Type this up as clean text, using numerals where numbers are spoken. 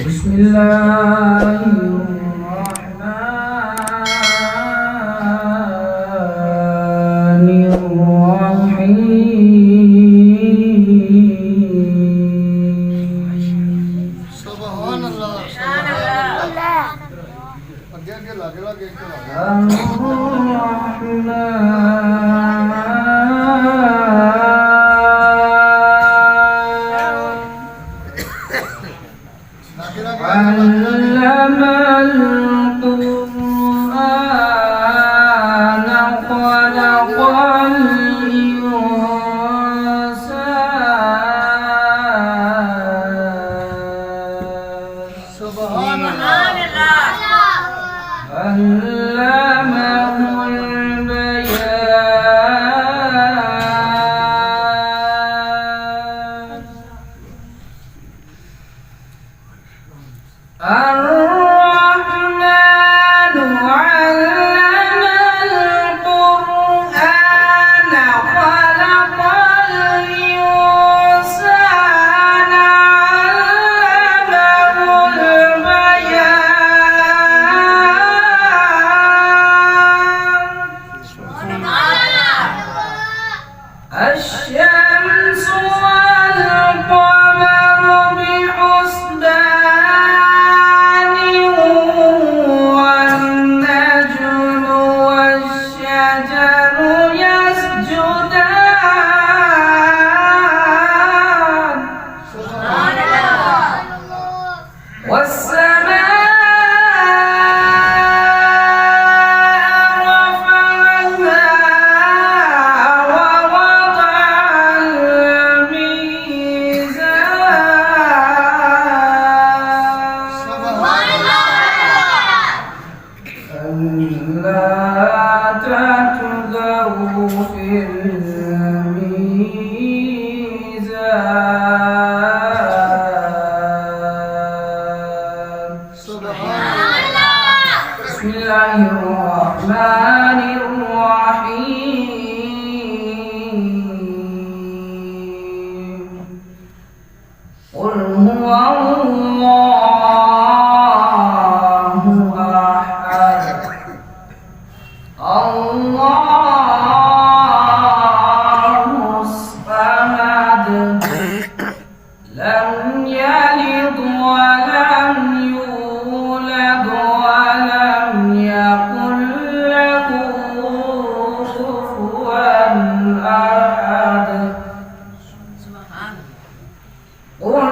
بسم الله الرحمن الرحيم سبحان الله علم القرآن خلق الإنسان سبحان الله علمه البيان الرحمن علم القرآن خلق الإنسان علمه البيان الشمس والقمر بحسبان والنجم والشجر يسجدان والسماء رفعها ووضع الميزان ألا تعتدوا في الميزان بسم الله الرحمن الرحيم قل هو الله أحد الله الصمد لم يلد ولم يولد ولم يكن له كفوا أحد قل